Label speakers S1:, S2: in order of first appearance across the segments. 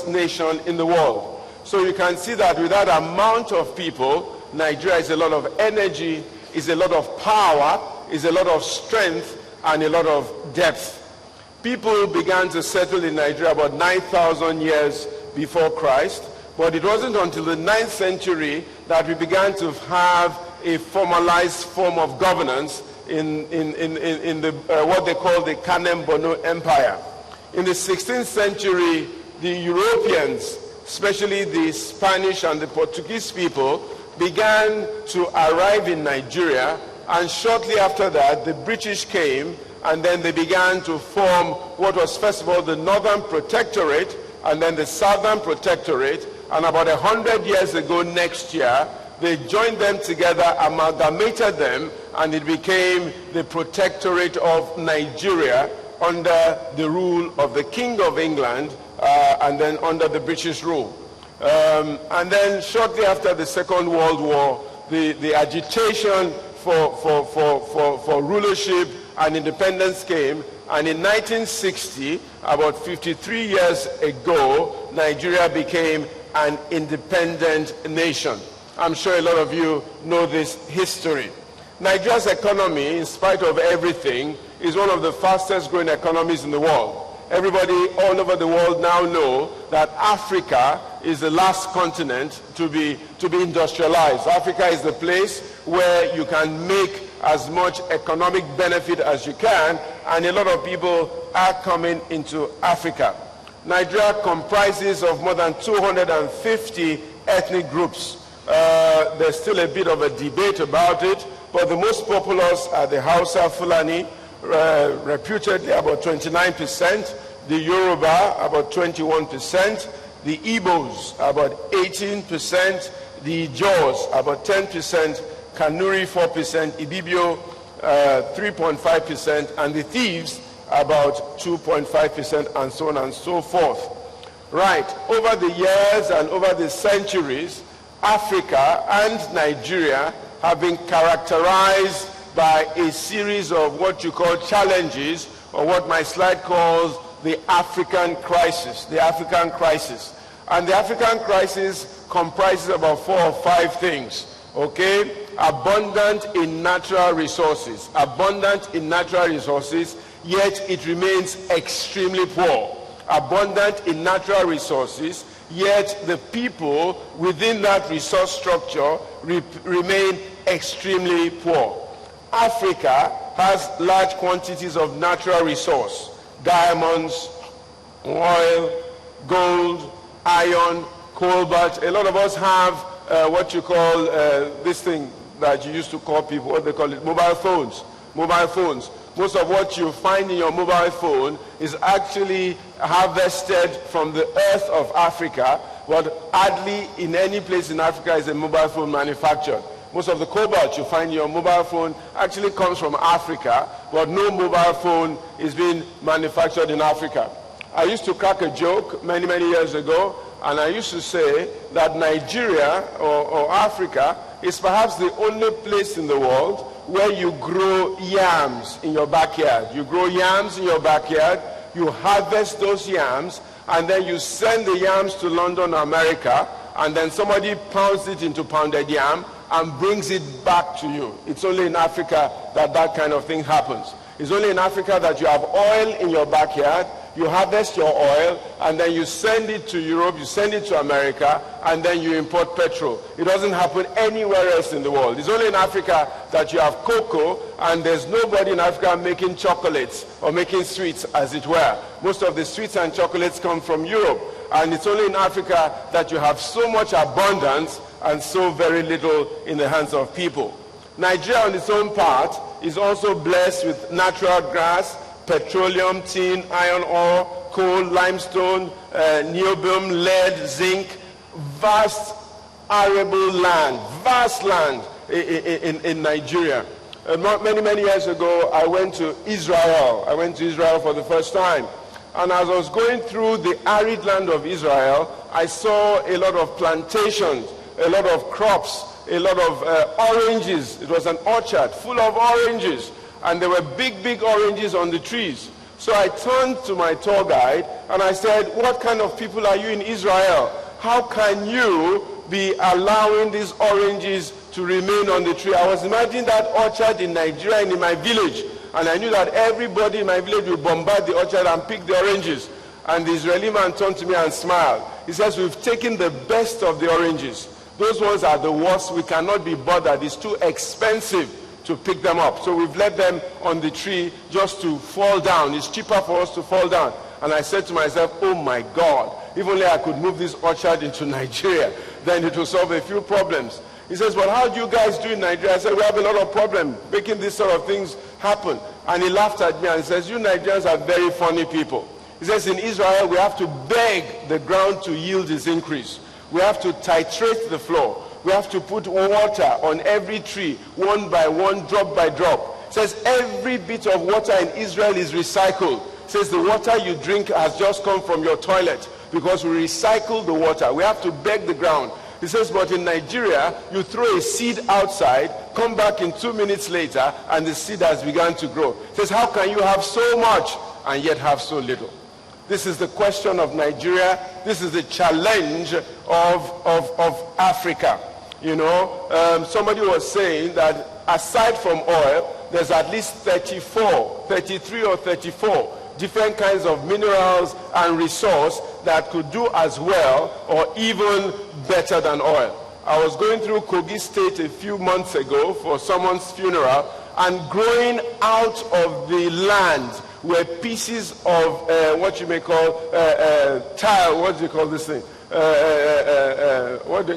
S1: nation in the world. So you can see that with that amount of people, Nigeria is a lot of energy, is a lot of power, is a lot of strength, and a lot of depth. People began to settle in Nigeria about 9,000 years before Christ, but it wasn't until the 9th century that we began to have a formalized form of governance in what they call the Kanem-Borno Empire. In the 16th century, the Europeans, especially the Spanish and the Portuguese people, began to arrive in Nigeria, and shortly after that, the British came, and then they began to form what was first of all the Northern Protectorate, and then the Southern Protectorate, and about 100 years ago next year, they joined them together, amalgamated them, and it became the Protectorate of Nigeria under the rule of the King of England, and then under the British rule. And then shortly after the Second World War, the agitation for rulership and independence came, and in 1960, about 53 years ago, Nigeria became an independent nation. I'm sure a lot of you know this history. Nigeria's economy, in spite of everything, is one of the fastest growing economies in the world. Everybody all over the world now know that Africa is the last continent to be industrialized. Africa is the place where you can make as much economic benefit as you can, and a lot of people are coming into Africa. Nigeria comprises of more than 250 ethnic groups. There's still a bit of a debate about it, but the most populous are the Hausa Fulani, reputedly about 29%, the Yoruba about 21%, the Igbos about 18%, the Jaws about 10%, Kanuri 4%, Ibibio 3.5%, and the Thieves about 2.5%, and so on and so forth. Right, over the years and over the centuries, Africa and Nigeria have been characterized by a series of what you call challenges, or what my slide calls the African crisis. The African crisis. And the African crisis comprises about 4 or 5 things. Okay? Abundant in natural resources. Abundant in natural resources, yet it remains extremely poor. Abundant in natural resources, yet the people within that resource structure remain extremely poor. Africa has large quantities of natural resource, diamonds, oil, gold, iron, cobalt. A lot of us have what you call this thing that you used to call people, what they call it, mobile phones. Mobile phones. Most of what you find in your mobile phone is actually harvested from the earth of Africa, but hardly in any place in Africa is a mobile phone manufactured. Most of the cobalt you find in your mobile phone actually comes from Africa, but no mobile phone is being manufactured in Africa. I used to crack a joke many, many years ago, and I used to say that Nigeria or Africa is perhaps the only place in the world where you grow yams in your backyard. You grow yams in your backyard, you harvest those yams, and then you send the yams to London, America, and then somebody pounds it into pounded yam and brings it back to you. It's only in Africa that that kind of thing happens. It's only in Africa that you have oil in your backyard, you harvest your oil, and then you send it to Europe, you send it to America, and then you import petrol. It doesn't happen anywhere else in the world. It's only in Africa that you have cocoa, and there's nobody in Africa making chocolates or making sweets, as it were. Most of the sweets and chocolates come from Europe, and it's only in Africa that you have so much abundance and so very little in the hands of people. Nigeria, on its own part, is also blessed with natural gas, petroleum, tin, iron ore, coal, limestone, niobium, lead, zinc, vast arable land, vast land in Nigeria. Many, many years ago, I went to Israel. I went to Israel for the first time. And as I was going through the arid land of Israel, I saw a lot of plantations, a lot of crops, a lot of oranges. It was an orchard full of oranges. And there were big, big oranges on the trees. So I turned to my tour guide and I said, what kind of people are you in Israel? How can you be allowing these oranges to remain on the tree? I was imagining that orchard in Nigeria and in my village. And I knew that everybody in my village would bombard the orchard and pick the oranges. And the Israeli man turned to me and smiled. He says, we've taken the best of the oranges. Those ones are the worst. We cannot be bothered. It's too expensive to pick them up. So we've left them on the tree just to fall down. It's cheaper for us to fall down. And I said to myself, oh my God, if only I could move this orchard into Nigeria, then it will solve a few problems. He says, well, how do you guys do in Nigeria? I said, we have a lot of problems making these sort of things happen. And he laughed at me and says, you Nigerians are very funny people. He says, in Israel, we have to beg the ground to yield its increase. We have to titrate the floor. We have to put water on every tree, one by one, drop by drop. He says, every bit of water in Israel is recycled. He says, the water you drink has just come from your toilet because we recycle the water. We have to beg the ground. He says, but in Nigeria, you throw a seed outside, come back in 2 minutes later, and the seed has begun to grow. He says, how can you have so much and yet have so little? This is the question of Nigeria. This is the challenge of Africa. You know, somebody was saying that aside from oil, there's at least 33 or 34 different kinds of minerals and resource that could do as well or even better than oil. I was going through Kogi State a few months ago for someone's funeral, and growing out of the land were pieces of what you may call tile, what do you call this thing?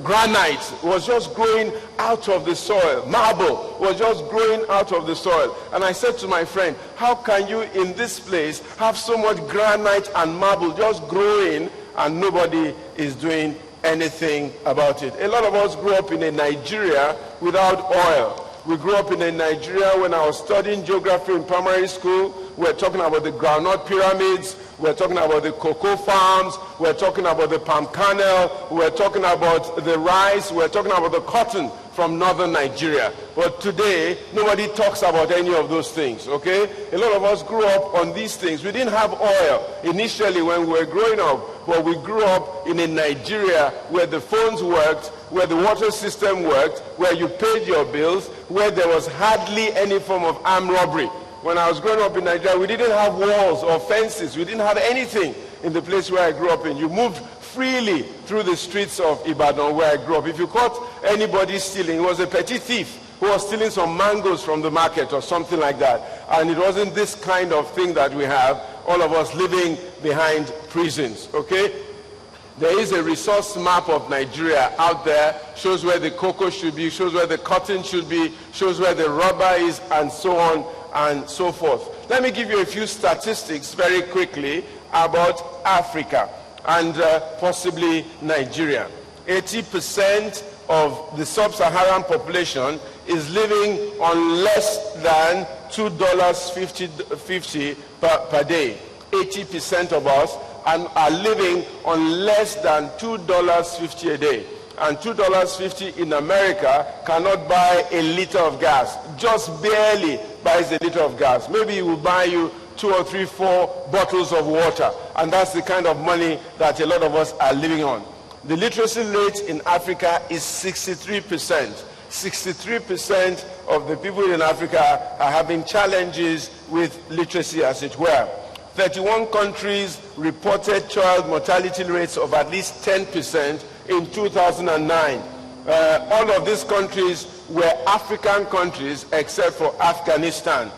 S1: Granite was just growing out of the soil. Marble was just growing out of the soil. And I said to my friend, how can you in this place have so much granite and marble just growing and nobody is doing anything about it? A lot of us grew up in a Nigeria without oil. We grew up in a Nigeria when I was studying geography in primary school. We're talking about the groundnut pyramids. We're talking about the cocoa farms. We're talking about the palm kernel. We're talking about the rice. We're talking about the cotton from northern Nigeria. But today, nobody talks about any of those things, okay? A lot of us grew up on these things. We didn't have oil initially when we were growing up, but we grew up in a Nigeria where the phones worked, where the water system worked, where you paid your bills, where there was hardly any form of armed robbery. When I was growing up in Nigeria, we didn't have walls or fences. We didn't have anything in the place where I grew up in. You moved freely through the streets of Ibadan where I grew up. If you caught anybody stealing, it was a petty thief who was stealing some mangoes from the market or something like that. And it wasn't this kind of thing that we have, all of us living behind prisons, okay? There is a resource map of Nigeria out there, shows where the cocoa should be, shows where the cotton should be, shows where the rubber is, and so on and so forth. Let me give you a few statistics very quickly about Africa and possibly Nigeria. 80% of the sub-Saharan population is living on less than $2.50 per day. 80% of us are living on less than $2.50 a day. And $2.50 in America cannot buy a liter of gas. Just barely buys a liter of gas. Maybe it will buy you 2 or 3, 4 bottles of water. And that's the kind of money that a lot of us are living on. The literacy rate in Africa is 63%. 63% of the people in Africa are having challenges with literacy, as it were. 31 countries reported child mortality rates of at least 10% in 2009. All of these countries were African countries except for Afghanistan.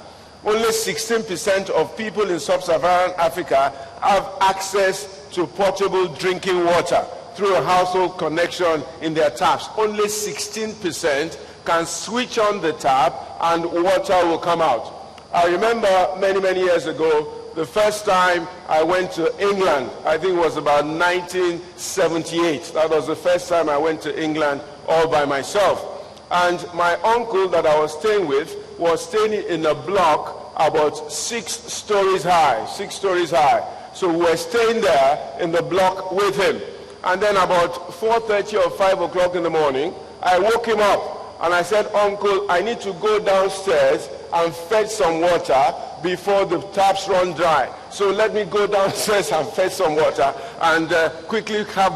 S1: Only 16% of people in sub-Saharan Africa have access to potable drinking water through a household connection in their taps. Only 16% can switch on the tap and water will come out. I remember many years ago, the first time I went to England, I think it was about 1978. That was the first time I went to England all by myself. And my uncle that I was staying with was staying in a block about 6 stories high, 6 stories high. So we were staying there in the block with him. And then about 4:30 or 5 o'clock in the morning, I woke him up and I said, Uncle, I need to go downstairs and fetch some water before the taps run dry. So let me go downstairs and fetch some water and quickly have